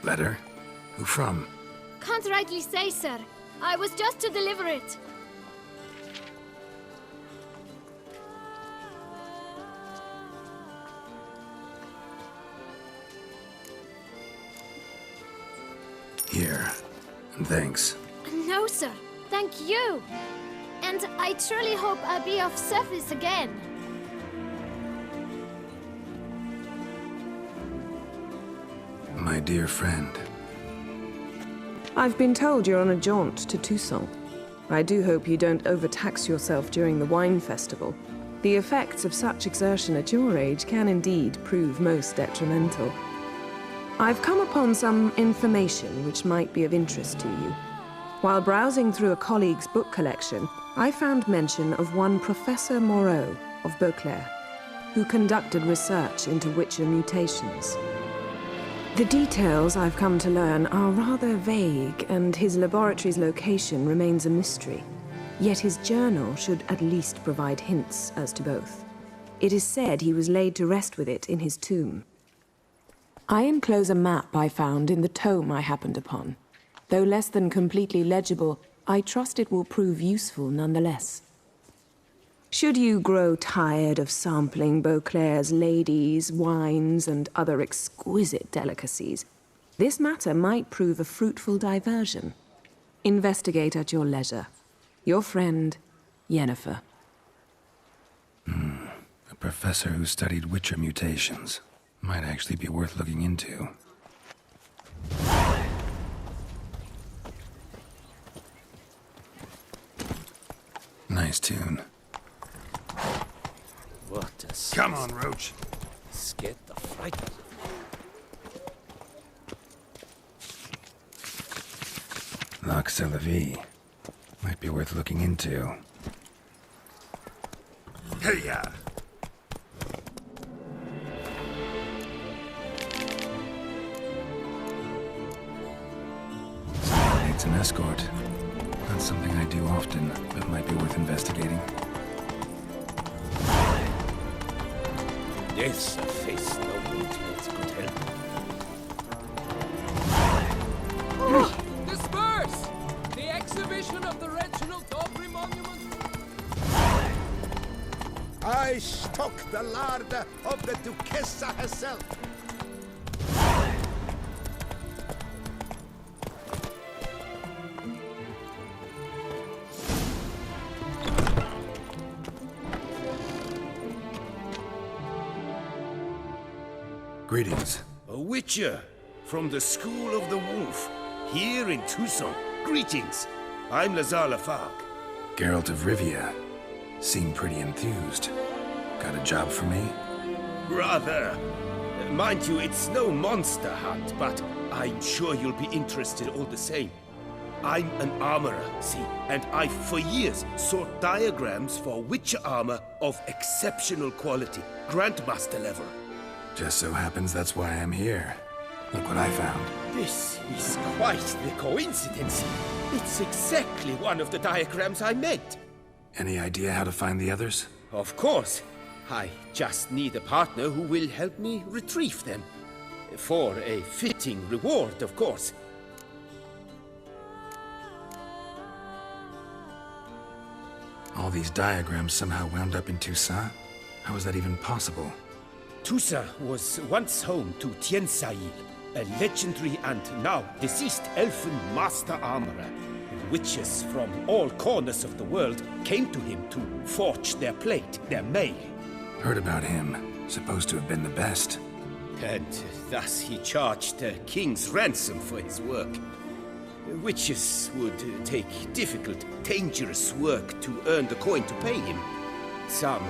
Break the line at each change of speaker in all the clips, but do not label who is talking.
Letter? Who from?
Can't rightly say, sir. I was just to deliver it.
Here. And thanks.
No, sir. Thank you. And I truly hope I'll be of service again.
My dear friend.
I've been told you're on a jaunt to Toussaint. I do hope you don't overtax yourself during the wine festival. The effects of such exertion at your age can indeed prove most detrimental. I've come upon some information which might be of interest to you. While browsing through a colleague's book collection, I found mention of one Professor Moreau of Beauclair, who conducted research into Witcher mutations. The details I've come to learn are rather vague, and his laboratory's location remains a mystery. Yet his journal should at least provide hints as to both. It is said he was laid to rest with it in his tomb. I enclose a map I found in the tome I happened upon. Though less than completely legible, I trust it will prove useful nonetheless. Should you grow tired of sampling Beauclair's ladies, wines, and other exquisite delicacies, this matter might prove a fruitful diversion. Investigate at your leisure. Your friend, Yennefer.
A professor who studied Witcher mutations. Might actually be worth looking into. Nice tune.
What a
Come on, Roach.
Scared the fright out of me.
Loch Selavie. Might be worth looking into. Hey-ya! Someone needs an escort. Not something I do often, but might be worth investigating.
Yes, face no movements could help.
Disperse! The exhibition of the Reginald Aubrey Monument.
I stock the larder of the Duchessa herself.
Greetings.
A Witcher from the School of the Wolf, here in Toussaint. Greetings. I'm Lazar Lafargue.
Geralt of Rivia. Seem pretty enthused. Got a job for me?
Rather. Mind you, it's no monster hunt, but I'm sure you'll be interested all the same. I'm an armorer, see, and I for years sought diagrams for Witcher armor of exceptional quality, Grandmaster level.
Just so happens that's why I'm here. Look what I found.
This is quite the coincidence. It's exactly one of the diagrams I made.
Any idea how to find the others?
Of course. I just need a partner who will help me retrieve them. For a fitting reward, of course.
All these diagrams somehow wound up in Toussaint? How is that even possible?
Toussaint was once home to Tiensail, a legendary and now deceased elfin master armorer. Witches from all corners of the world came to him to forge their plate, their mail.
Heard about him. Supposed to have been the best.
And thus he charged a king's ransom for his work. Witches would take difficult, dangerous work to earn the coin to pay him. Some,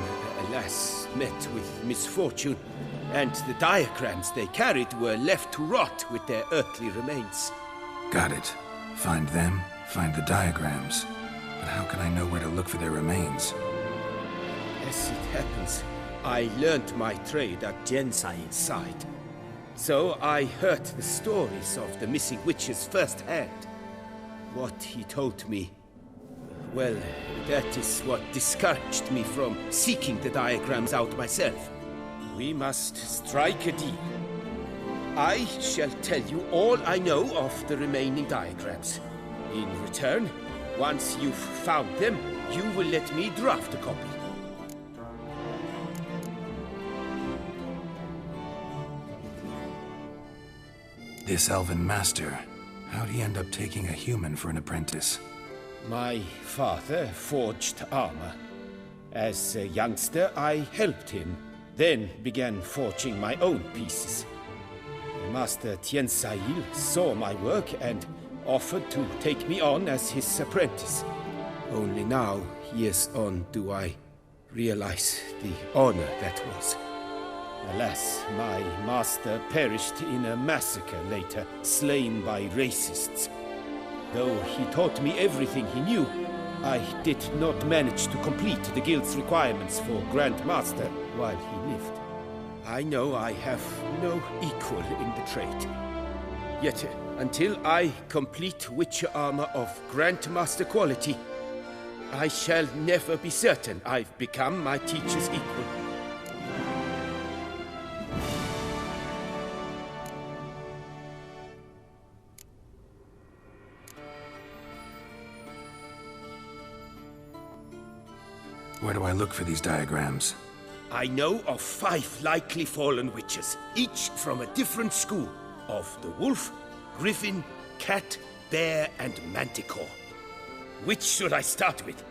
alas, met with misfortune, and the diagrams they carried were left to rot with their earthly remains.
Got it. Find them, find the diagrams. But how can I know where to look for their remains?
As it happens, I learned my trade at Tiensail's side. So I heard the stories of the missing witches firsthand. What he told me, well, that is what discouraged me from seeking the diagrams out myself. We must strike a deal. I shall tell you all I know of the remaining diagrams. In return, once you've found them, you will let me draft a copy.
This elven master, how'd he end up taking a human for an apprentice?
My father forged armor. As a youngster, I helped him, then began forging my own pieces. Master Tiensail saw my work and offered to take me on as his apprentice. Only now, years on, do I realize the honor that was. Alas, my master perished in a massacre later, slain by racists. Though he taught me everything he knew, I did not manage to complete the guild's requirements for Grand Master while he lived. I know I have no equal in the trade. Yet, until I complete Witcher armor of Grandmaster quality, I shall never be certain I've become my teacher's equal.
Where do I look for these diagrams?
I know of 5 likely fallen witches, each from a different school of the wolf, griffin, cat, bear, and manticore. Which should I start with?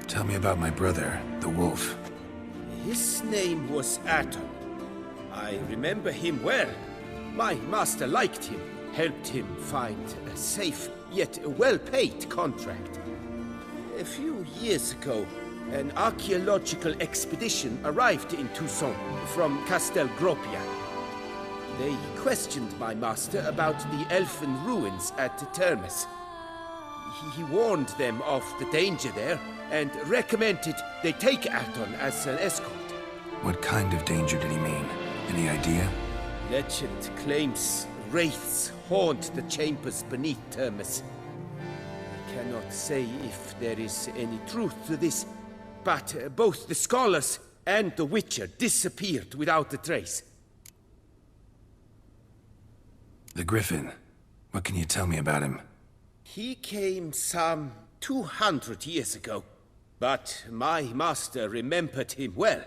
Tell me about my brother, the wolf.
His name was Aton. I remember him well. My master liked him, helped him find a safe, yet well-paid contract. A few years ago, an archaeological expedition arrived in Toussaint from Castel Gropia. They questioned my master about the elfin ruins at Termes. He warned them of the danger there and recommended they take Aton as an escort.
What kind of danger did he mean? Any idea?
Legend claims wraiths haunt the chambers beneath Termes. I cannot say if there is any truth to this, but both the scholars and the Witcher disappeared without a trace.
The Griffin. What can you tell me about him?
He came some 200 years ago, but my master remembered him well.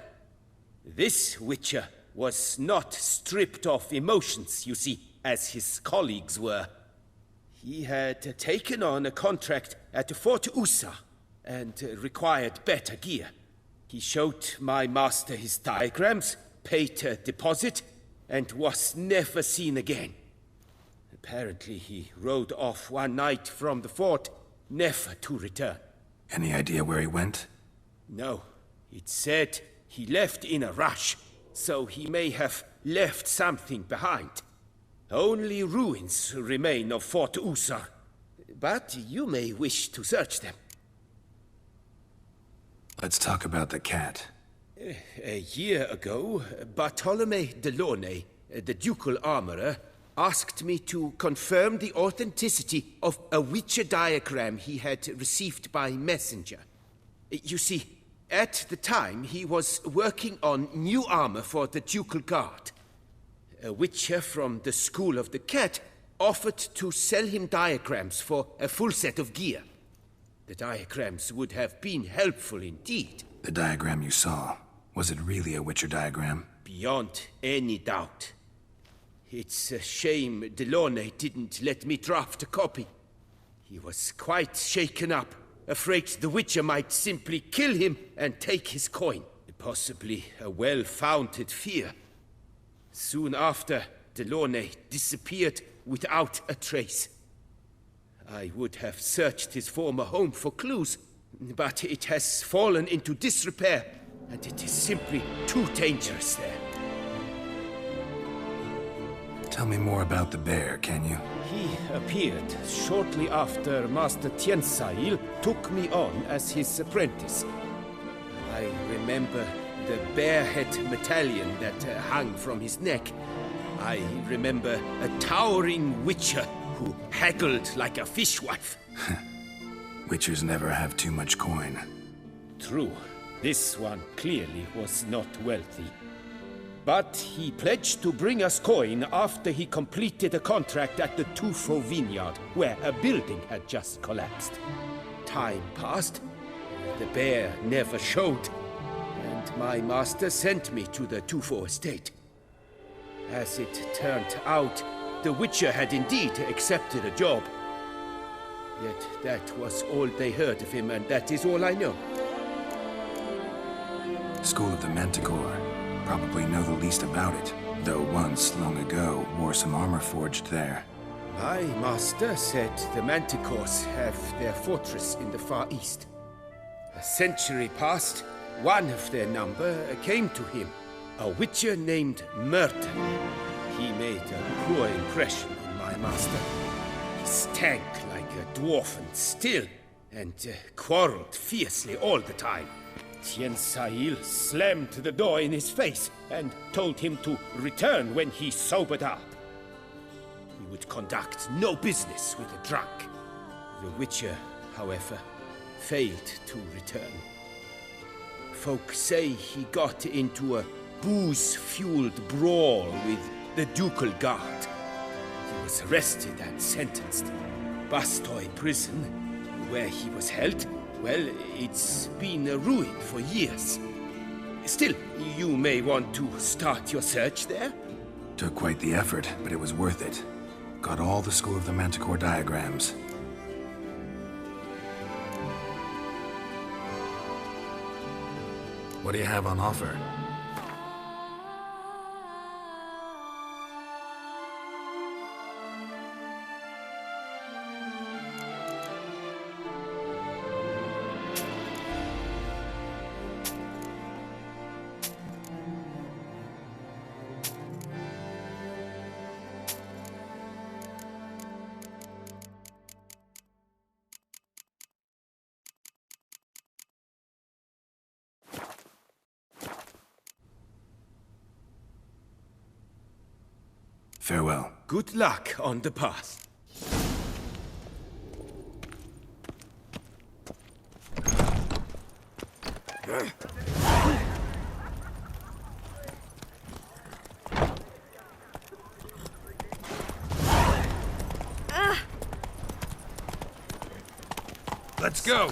This Witcher was not stripped of emotions, you see, as his colleagues were. He had taken on a contract at Fort Usa and required better gear. He showed my master his diagrams, paid a deposit, and was never seen again. Apparently he rode off one night from the fort, never to return.
Any idea where he went?
No. It said he left in a rush, so he may have left something behind. Only ruins remain of Fort Usa, but you may wish to search them.
Let's talk about the cat.
A year ago, Bartolome Delaunay, the ducal armorer, asked me to confirm the authenticity of a Witcher diagram he had received by messenger. You see, at the time he was working on new armor for the ducal guard. A Witcher from the School of the Cat offered to sell him diagrams for a full set of gear. The diagrams would have been helpful indeed.
The diagram you saw, was it really a Witcher diagram?
Beyond any doubt. It's a shame Delaunay didn't let me draft a copy. He was quite shaken up, afraid the Witcher might simply kill him and take his coin. Possibly a well-founded fear. Soon after, Delaunay disappeared without a trace. I would have searched his former home for clues, but it has fallen into disrepair, and it is simply too dangerous there.
Tell me more about the bear, can you?
He appeared shortly after Master Tiensail took me on as his apprentice. I remember the bear-head medallion that hung from his neck. I remember a towering Witcher who haggled like a fishwife.
Witchers never have too much coin.
True. This one clearly was not wealthy. But he pledged to bring us coin after he completed a contract at the Tufo vineyard, where a building had just collapsed. Time passed. The bear never showed, and my master sent me to the Tufo estate. As it turned out, the Witcher had indeed accepted a job. Yet that was all they heard of him, and that is all I know.
School of the Manticore. Probably know the least about it, though once, long ago, wore some armor forged there.
My master said the Manticores have their fortress in the Far East. A century passed, one of their number came to him, a Witcher named Merton. He made a poor impression on my master. He stank like a dwarfen still, and quarreled fiercely all the time. Tien Sahil slammed the door in his face and told him to return when he sobered up. He would conduct no business with a drunk. The Witcher, however, failed to return. Folk say he got into a booze-fueled brawl with the Ducal Guard. He was arrested and sentenced. Bastoy prison, where he was held, well, it's been a ruin for years. Still, you may want to start your search there?
Took quite the effort, but it was worth it. Got all the School of the Manticore diagrams. What do you have on offer? Farewell.
Good luck on the path.
Let's go!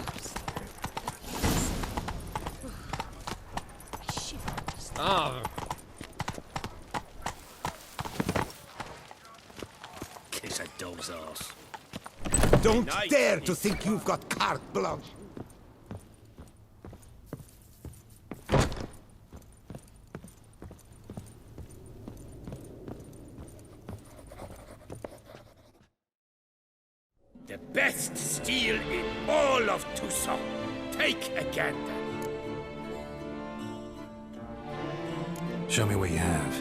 Kiss a dog's ass.
Don't dare to think you've got carte blanche!
The best steel in all of Tucson. Take a gander.
Show me what you have.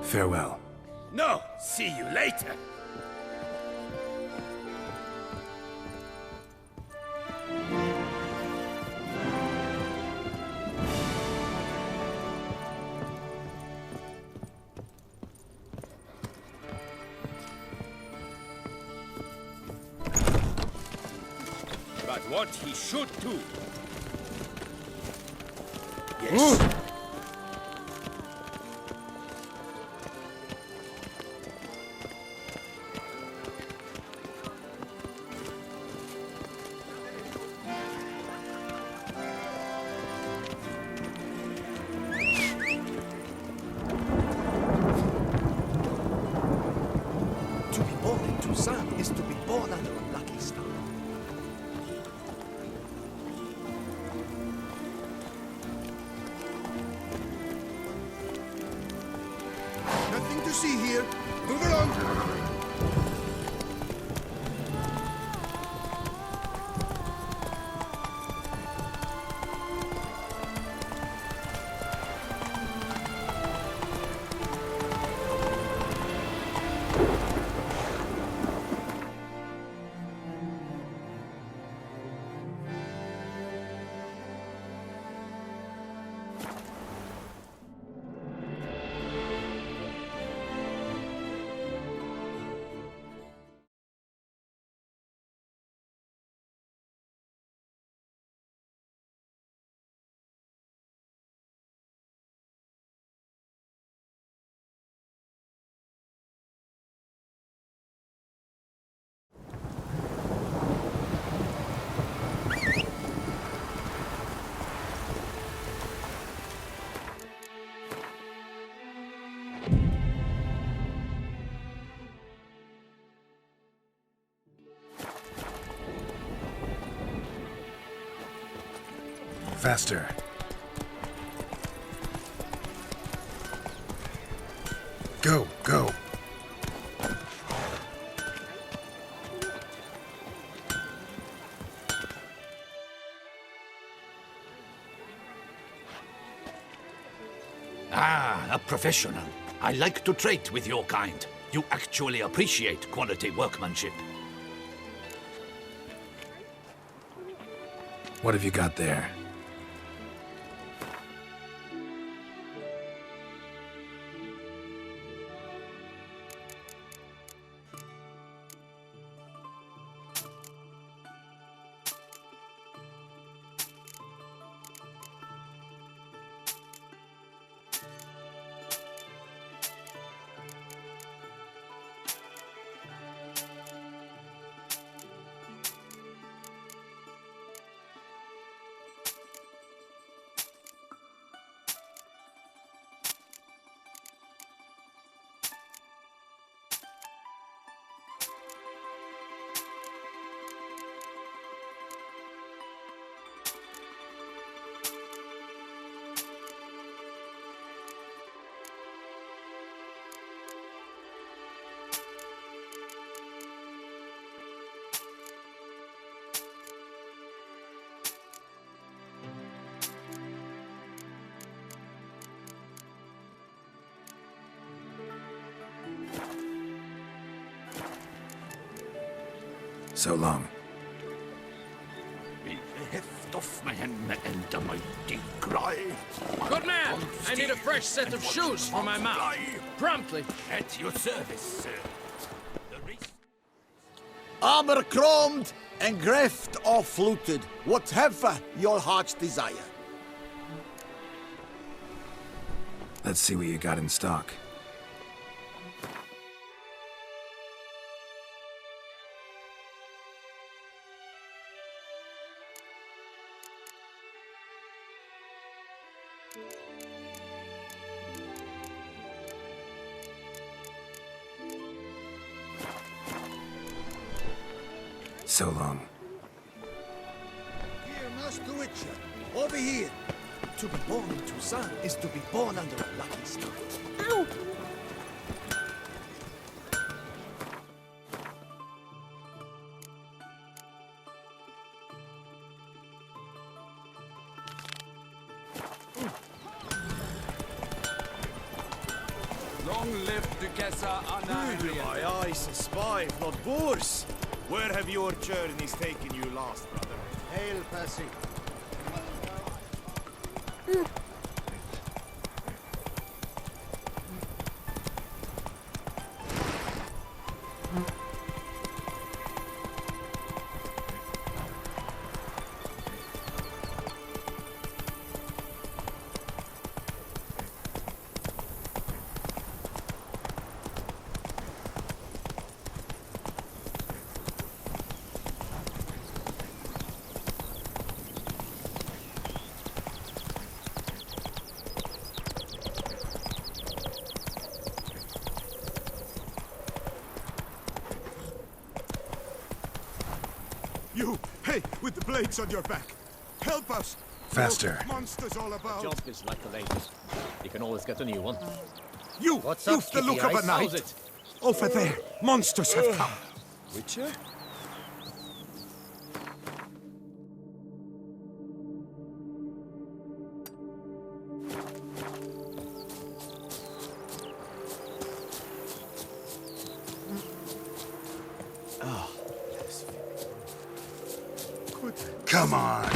Farewell.
No, see you later. But what he should do... Yes.
to see here. Move along.
Faster. Go, go.
Ah, a professional. I like to trade with your kind. You actually appreciate quality workmanship.
What have you got there? So long.
Good man! I need a fresh set of shoes for my mount. Promptly.
At your service, sir.
Armor chromed and greft off-fluted, whatever your heart's desire.
Let's see what you got in stock. So long.
Here, Master Witcher, over here.
To be born in Toussaint is to be born under a lucky star.
Ow!
Long live Duquesa Anna.
My eyes spy, if not boors. Where have your journeys taken you last, brother?
Hail, Percy. You, hey, with the blades on your back. Help us.
Faster.
Monsters all about.
Job is like the latest. You can always get a new one.
You've the look of a knight.
How's it?
Over there, monsters have come.
Witcher?
Come on.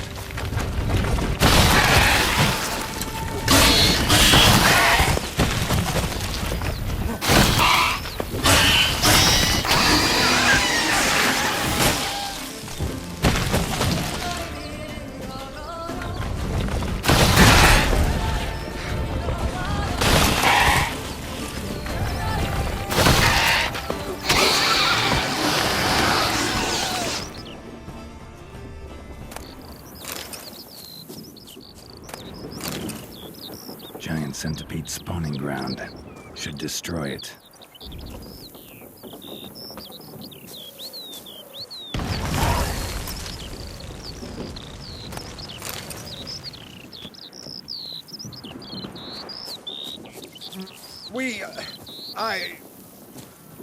Giant centipede spawning ground. Should destroy it.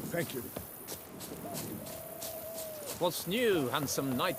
Thank you.
What's new, handsome knight?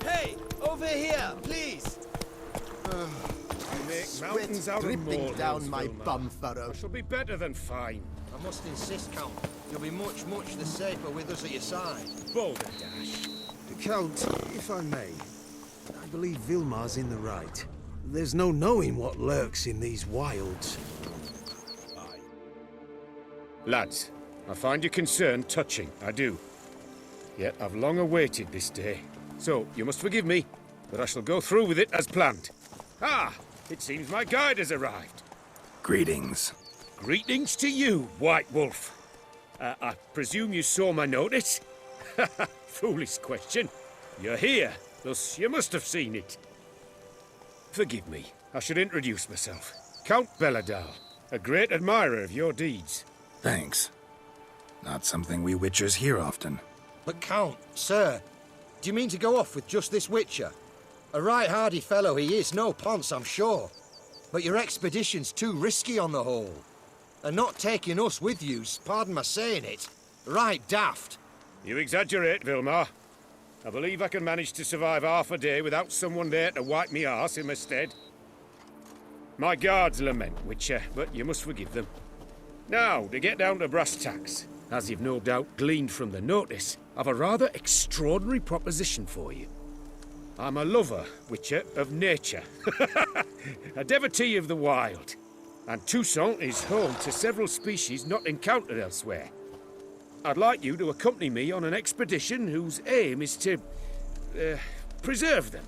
Hey, over here, please.
Make mountains out of
dripping
molehills,
down my
Vilmar.
bum furrow.
I shall be better than fine.
I must insist, Count. You'll be much, much the safer with us at your side.
Balderdash.
Count, if I may, I believe Vilmar's in the right. There's no knowing what lurks in these wilds.
Aye. Lads, I find your concern touching, I do. Yet I've long awaited this day. So, you must forgive me, but I shall go through with it as planned. Ah! It seems my guide has arrived.
Greetings.
Greetings to you, White Wolf. I presume you saw my notice? Foolish question. You're here, thus you must have seen it. Forgive me, I should introduce myself. Count Belladal, a great admirer of your deeds.
Thanks. Not something we Witchers hear often.
But Count, sir, do you mean to go off with just this Witcher? A right hardy fellow he is, no ponce, I'm sure. But your expedition's too risky on the whole. And not taking us with you's, pardon my saying it, right daft.
You exaggerate, Vilmar. I believe I can manage to survive half a day without someone there to wipe me arse in my stead. My guards lament, Witcher, but you must forgive them. Now, to get down to brass tacks, as you've no doubt gleaned from the notice, I've a rather extraordinary proposition for you. I'm a lover, Witcher, of nature. A devotee of the wild. And Toussaint is home to several species not encountered elsewhere. I'd like you to accompany me on an expedition whose aim is to... preserve them.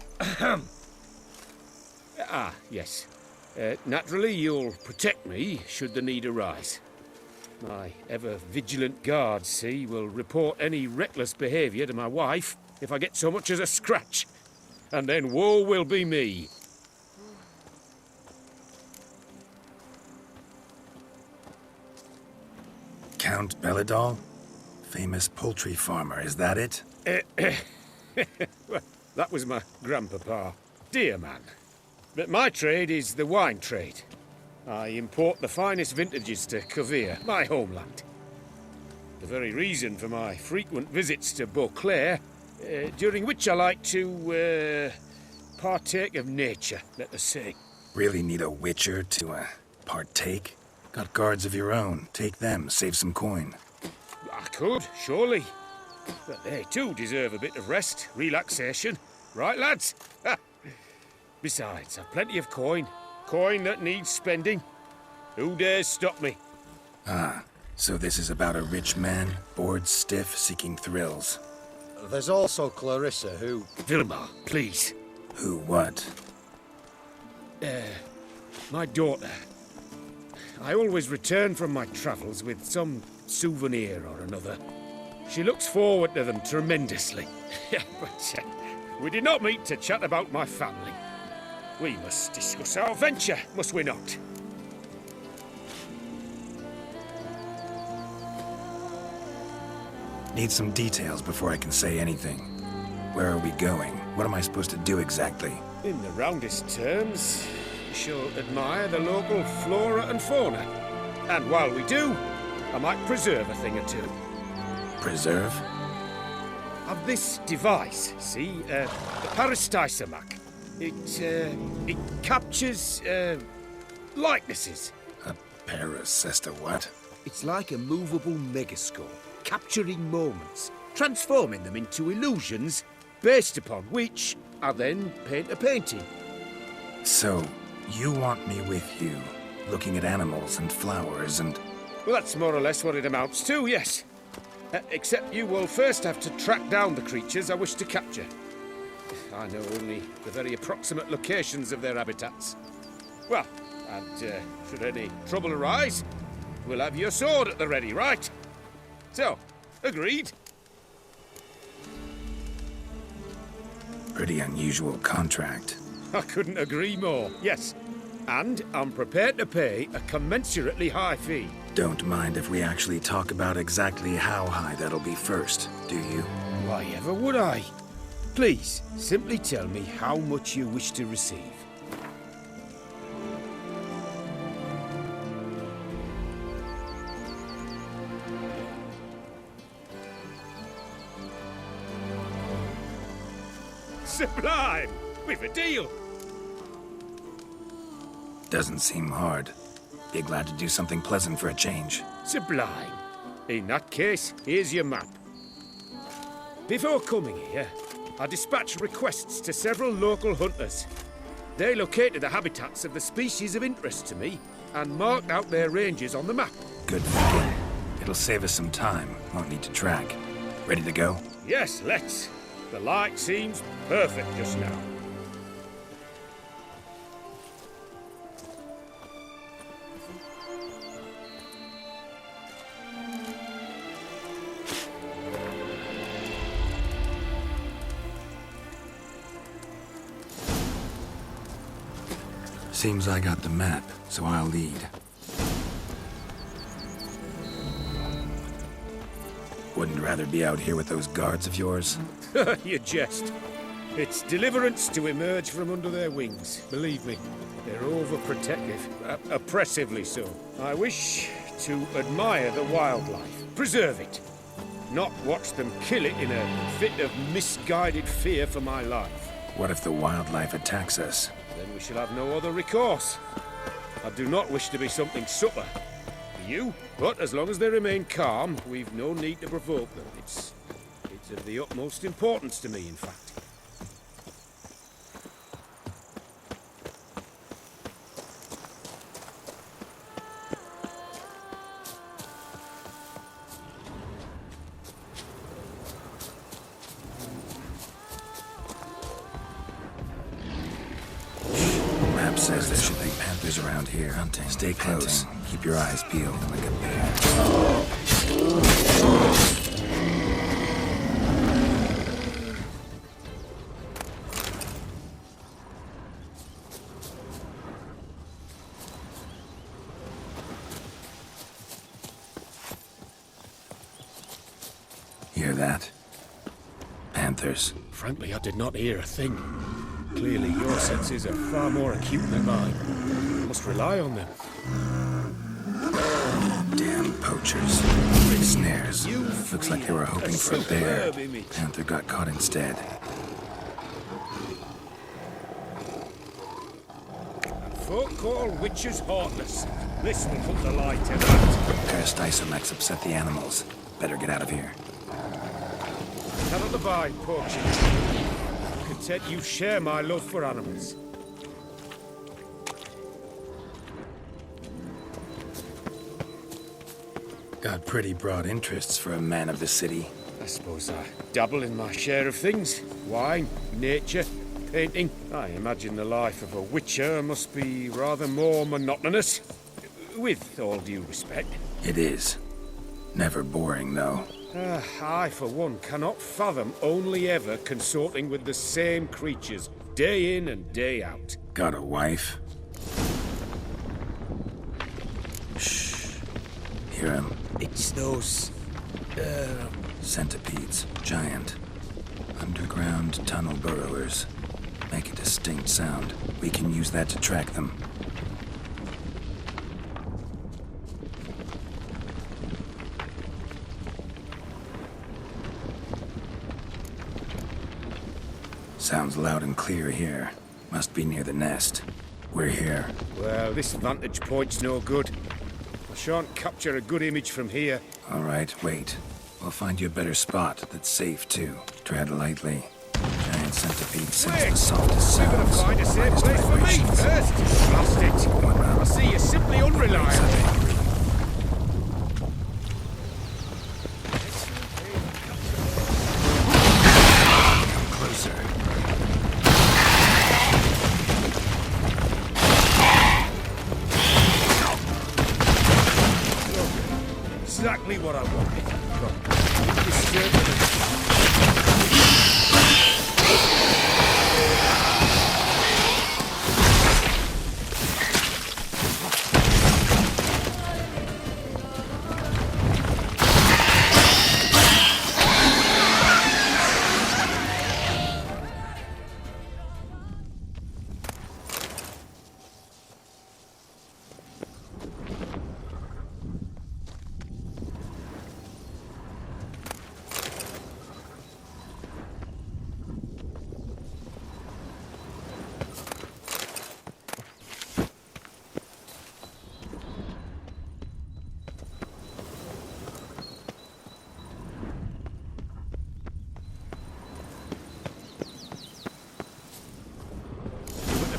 Yes. Naturally, you'll protect me should the need arise. My ever-vigilant guards, see, will report any reckless behaviour to my wife if I get so much as a scratch. And then woe will be me.
Count Belladal? Famous poultry farmer, is that it?
Well, that was my grandpapa. Dear man. But my trade is the wine trade. I import the finest vintages to Kovir, my homeland. The very reason for my frequent visits to Beauclair, during which I like to, partake of nature, let us say.
Really need a Witcher to, partake? Got guards of your own. Take them, save some coin.
I could, surely. But they too deserve a bit of rest, relaxation. Right, lads? Besides, I've plenty of coin. Coin that needs spending. Who dares stop me?
Ah, so this is about a rich man, bored stiff, seeking thrills.
There's also Clarissa, who...
Vilmar, please.
Who what?
My daughter. I always return from my travels with some souvenir or another. She looks forward to them tremendously. But we did not meet to chat about my family. We must discuss our venture, must we not?
Need some details before I can say anything. Where are we going? What am I supposed to do exactly?
In the roundest terms, we shall admire the local flora and fauna. And while we do, I might preserve a thing or two.
Preserve?
Of this device, see, the Parastysomac. It captures, likenesses.
A paracesta what?
It's like a movable megascope, capturing moments, transforming them into illusions,
Based upon which I then paint a painting.
So, you want me with you, looking at animals and flowers and...
Well, that's more or less what it amounts to, yes. Except you will first have to track down the creatures I wish to capture. I know only the very approximate locations of their habitats. Well, and should any trouble arise, we'll have your sword at the ready, right? So, agreed?
Pretty unusual contract.
I couldn't agree more, yes. And I'm prepared to pay a commensurately high fee.
Don't mind if we actually talk about exactly how high that'll be first, do you?
Why ever would I? Please, simply tell me how much you wish to receive. Sublime! We've a deal!
Doesn't seem hard. Be glad to do something pleasant for a change.
Sublime. In that case, here's your map. Before coming here, I dispatched requests to several local hunters. They located the habitats of the species of interest to me and marked out their ranges on the map.
Good thinking. It'll save us some time. Won't need to track. Ready to go?
Yes, let's. The light seems perfect just now.
Seems I got the map, so I'll lead. Wouldn't rather be out here with those guards of yours?
You jest. It's deliverance to emerge from under their wings. Believe me, they're overprotective. Oppressively so. I wish to admire the wildlife. Preserve it. Not watch them kill it in a fit of misguided fear for my life.
What if the wildlife attacks us?
Then we shall have no other recourse. I do not wish to be something supper for you, but as long as they remain calm, we've no need to provoke them. It's of the utmost importance to me, in fact.
Map says there should be panthers around here. Hunting. Stay close. Keep your eyes peeled like a bear. Hear that? Panthers.
Frankly, I did not hear a thing. Clearly, your senses are far more acute than mine. I must rely on them.
Damn poachers. Big snares. Looks like they were hoping for a bear. Panther got caught instead.
Folk call witches heartless. This will put the light to that.
Parastysomacs upset the animals. Better get out of here.
Cannot abide poaching. Content you share my love for animals.
Got pretty broad interests for a man of the city.
I suppose I dabble in my share of things. Wine, nature, painting. I imagine the life of a witcher must be rather more monotonous. With all due respect.
It is. Never boring, though.
I, for one, cannot fathom only ever consorting with the same creatures, day in and day out.
Got a wife? Shh. Hear him?
It's those...
Centipedes. Giant. Underground tunnel burrowers. Make a distinct sound. We can use that to track them. Sounds loud and clear here. Must be near the nest. We're here.
Well, this vantage point's no good. I shan't capture a good image from here.
All right, wait. We'll find you a better spot that's safe, too. Tread lightly. Giant centipede sense the softest
We're gonna
sounds.
find a safe
lightest
place for me
vibrations.
first. Blast it.
One up.
I see you're simply unreliable.
Come closer.
Exactly what I wanted. Look, this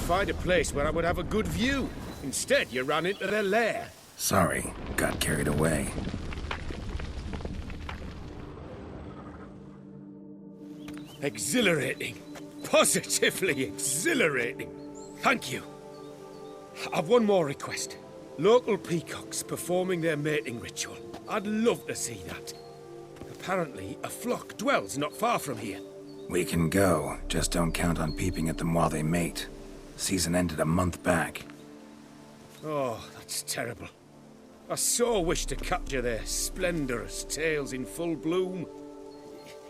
find a place where I would have a good view. Instead, you ran into their lair.
Sorry, got carried away.
Exhilarating. Positively exhilarating. Thank you. I've one more request. Local peacocks performing their mating ritual. I'd love to see that. Apparently, a flock dwells not far from here.
We can go, just don't count on peeping at them while they mate. Season ended a month back.
Oh, that's terrible. I so wish to capture their splendorous tails in full bloom.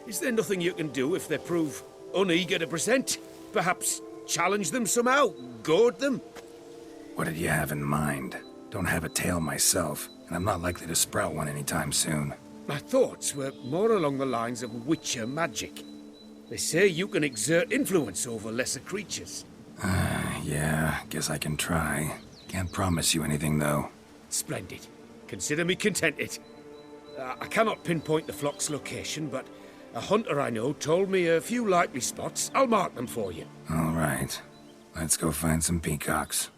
Is there nothing you can do if they prove uneager to present? Perhaps challenge them somehow? Goad them?
What did you have in mind? Don't have a tail myself, and I'm not likely to sprout one anytime soon.
My thoughts were more along the lines of witcher magic. They say you can exert influence over lesser creatures.
Yeah, guess I can try. Can't promise you anything, though.
Splendid. Consider me contented. I cannot pinpoint the flock's location, but a hunter I know told me a few likely spots. I'll mark them for you.
All right. Let's go find some peacocks.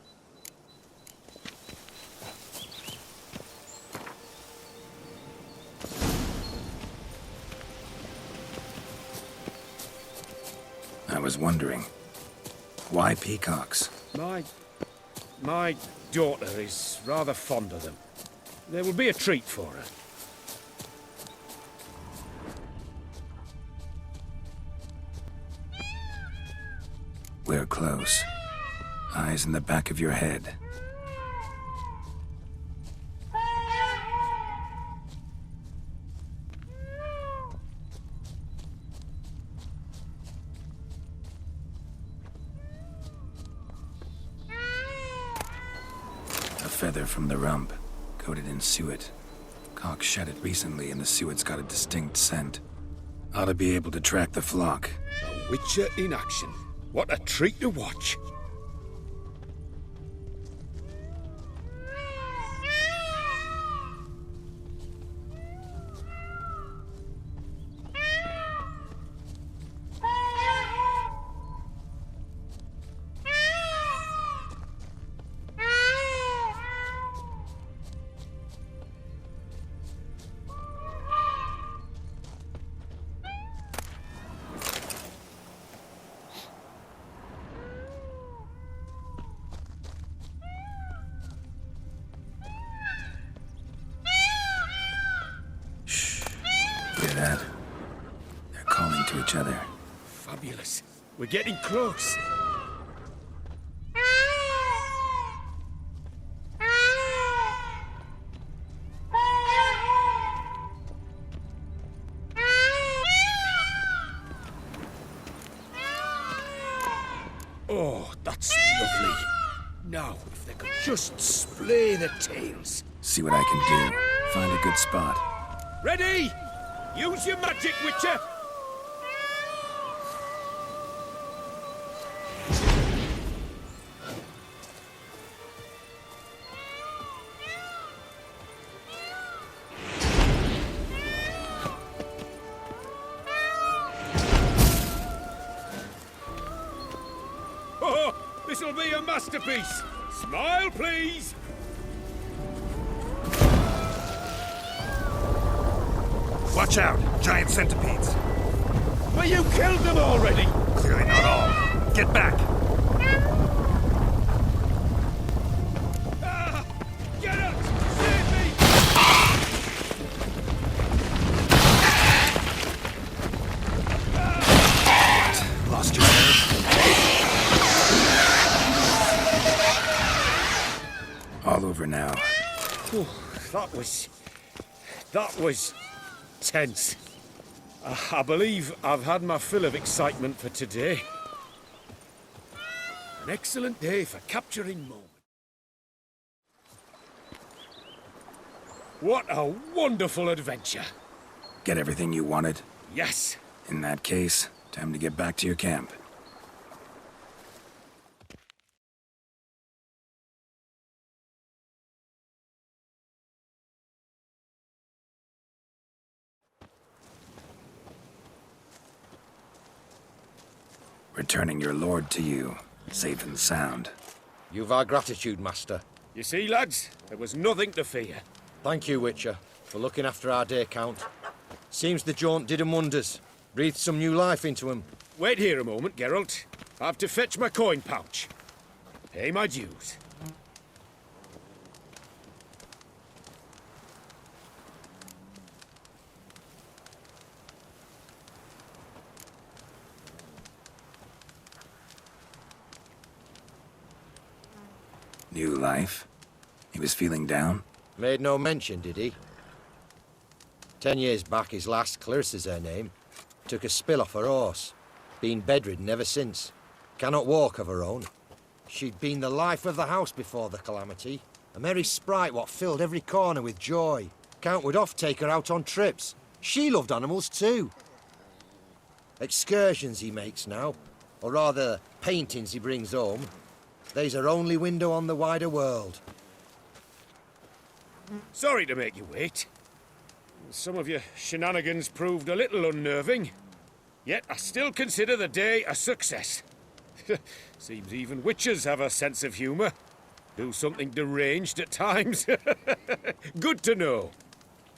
I was wondering, why peacocks?
My daughter is rather fond of them. There will be a treat for her.
We're close. Eyes in the back of your head. A feather from the rump, coated in suet. Cock shed it recently and the suet's got a distinct scent. Ought to be able to track the flock.
A witcher in action. What a treat to watch.
Hear that? They're calling to each other.
Fabulous. We're getting close. Oh, that's lovely. Now, if they could just splay the tails.
See what I can do. Find a good spot.
Ready? Use your magic, Witcher! Oh, this'll be a masterpiece! Smile, please!
Watch out! Giant centipedes!
But you killed them already!
Clearly not all. Get back!
Ah! Get out! Save me!
Lost your nerve? All over now.
Whew, that was tense. I believe I've had my fill of excitement for today. An excellent day for capturing moments. What a wonderful adventure.
Get everything you wanted?
Yes.
In that case, time to get back to your camp. Returning your lord to you, safe and sound.
You've our gratitude, Master.
You see, lads, there was nothing to fear.
Thank you, Witcher, for looking after our day count. Seems the jaunt did 'em wonders. Breathed some new life into 'em.
Wait here a moment, Geralt. I have to fetch my coin pouch. Pay my dues.
New life? He was feeling down?
Made no mention, did he? 10 years back, his last, Clarissa's her name, took a spill off her horse. Been bedridden ever since. Cannot walk of her own. She'd been the life of the house before the calamity. A merry sprite what filled every corner with joy. Count would oft take her out on trips. She loved animals too. Excursions he makes now, or rather, paintings he brings home. They's her only window on the wider world.
Sorry to make you wait. Some of your shenanigans proved a little unnerving. Yet I still consider the day a success. Seems even witches have a sense of humour. Do something deranged at times. Good to know.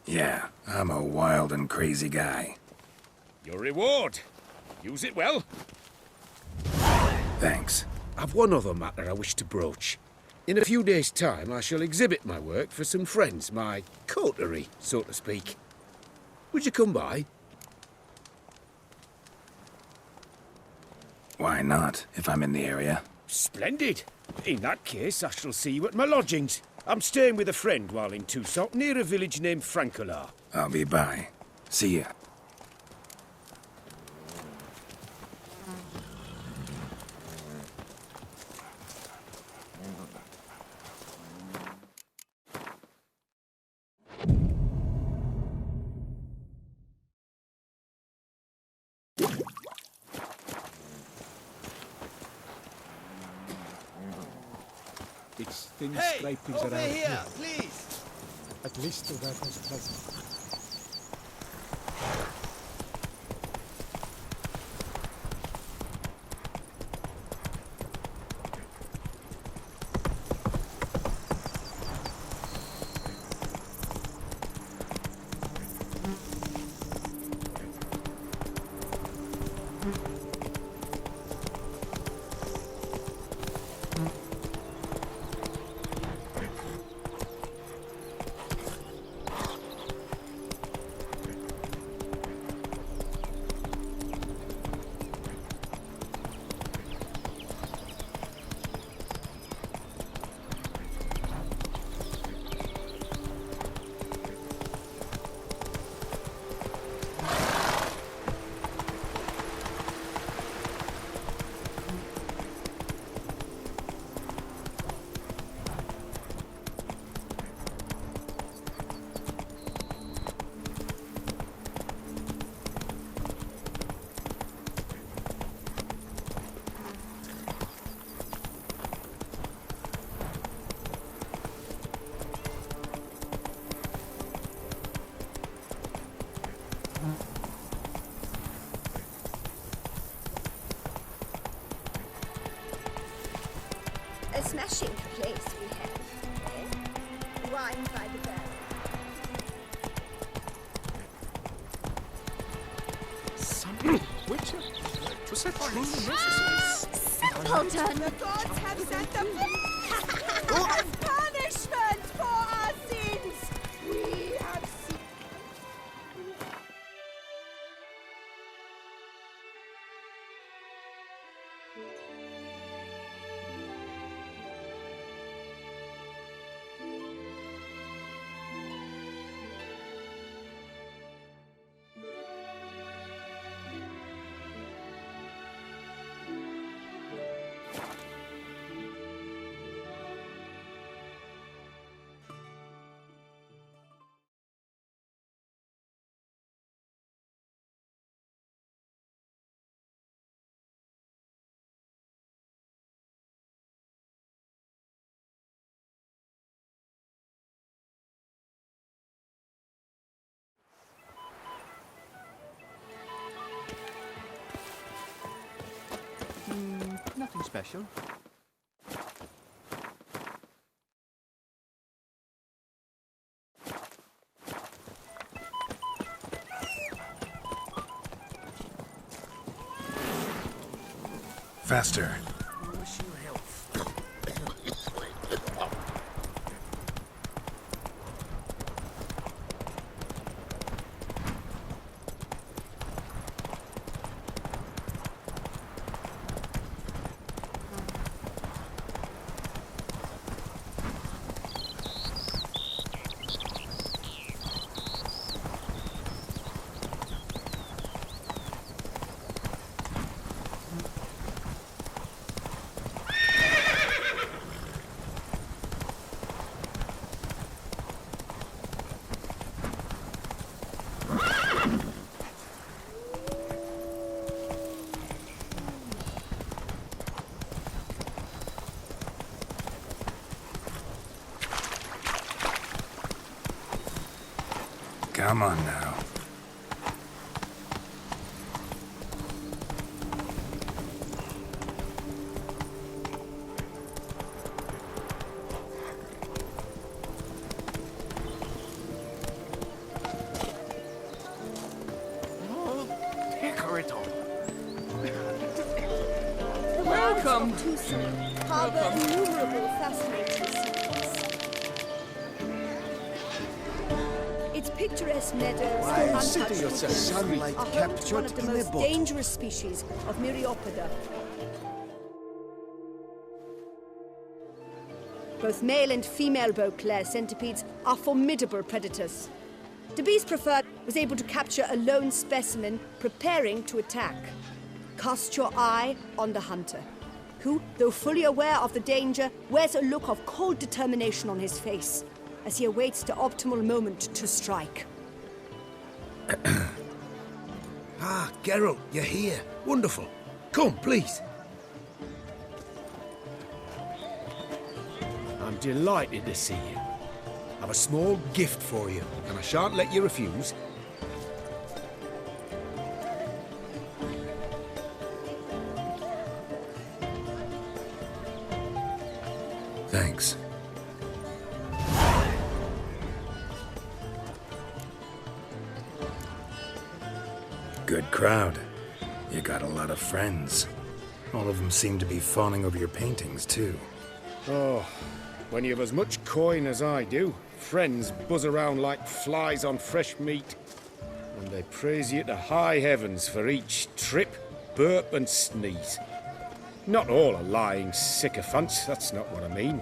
Yeah, I'm a wild and crazy guy.
Your reward. Use it well.
Thanks.
I've one other matter I wish to broach. In a few days' time, I shall exhibit my work for some friends, my coterie, so to speak. Would you come by?
Why not, if I'm in the area?
Splendid. In that case, I shall see you at my lodgings. I'm staying with a friend while in Toussaint, near a village named Francolar.
I'll be by. See ya.
It's thin
Hey,
scrapings
over
around
here,
here.
please.
At least the weather's pleasant.
Simpleton!
The gods have sent them as punishment for our sins! We have seen...
Nothing special.
Faster. Come on now.
Welcome to Tucson. Harbor innumerable fascinating secrets. Its picturesque meadows
Why,
and
city
untouched
yourself,
woodlands
sunlight
are home to one
captured
of the
in a
most
bottle.
dangerous species of Myriapoda. Both male and female Beauclair centipedes are formidable predators. The beast preferred was able to capture a lone specimen preparing to attack. Cast your eye on the hunter, who, though fully aware of the danger, wears a look of cold determination on his face as he awaits the optimal moment to strike.
Ah, Geralt, you're here. Wonderful. Come, please.
I'm delighted to see you.
I've a small gift for you, and I shan't let you refuse.
Thanks. Good crowd. You got a lot of friends. All of them seem to be fawning over your paintings, too.
Oh, when you have as much coin as I do, friends buzz around like flies on fresh meat. And they praise you to high heavens for each trip, burp and sneeze. Not all are lying sycophants, that's not what I mean.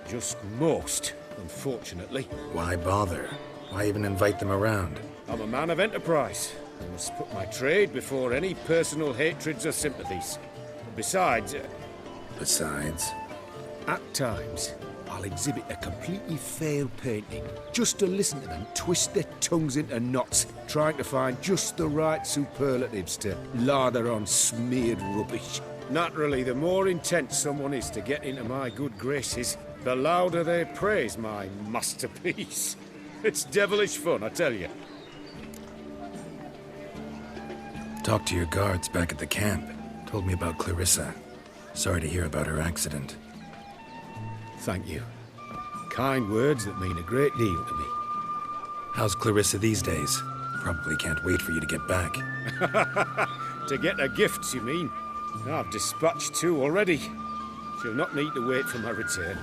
Just most, unfortunately.
Why bother? Why even invite them around?
I'm a man of enterprise. I must put my trade before any personal hatreds or sympathies. Besides...
Besides?
At times, I'll exhibit a completely failed painting, just to listen to them twist their tongues into knots, trying to find just the right superlatives to lather on smeared rubbish.
Naturally, the more intent someone is to get into my good graces, the louder they praise my masterpiece. It's devilish fun, I tell you.
Talked to your guards back at the camp. Told me about Clarissa. Sorry to hear about her accident.
Thank you. Kind words that mean a great deal to me.
How's Clarissa these days? Probably can't wait for you to get back.
To get her gifts, you mean? I've dispatched 2 already. She'll not need to wait for my return.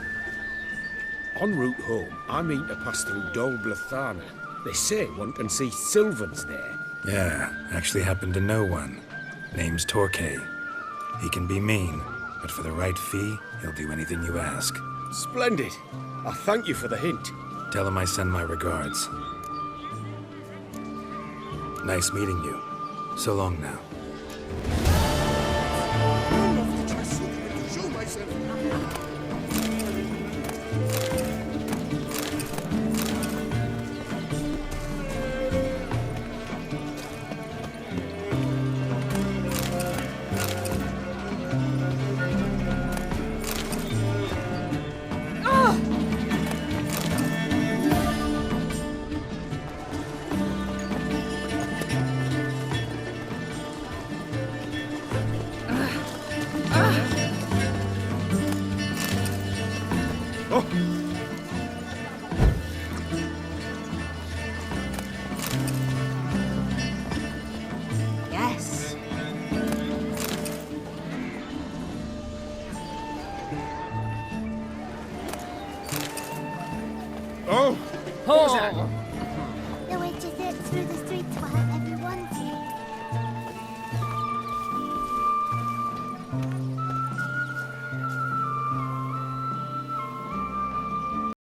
En route home, I mean to pass through Dol Blathana. They say one can see Sylvans there.
Yeah, actually happen to know one. Name's Torquay. He can be mean, but for the right fee, he'll do anything you ask.
Splendid. I thank you for the hint.
Tell him I send my regards. Nice meeting you. So long now.
Yes.
Oh!
Oh!
The witch is it through the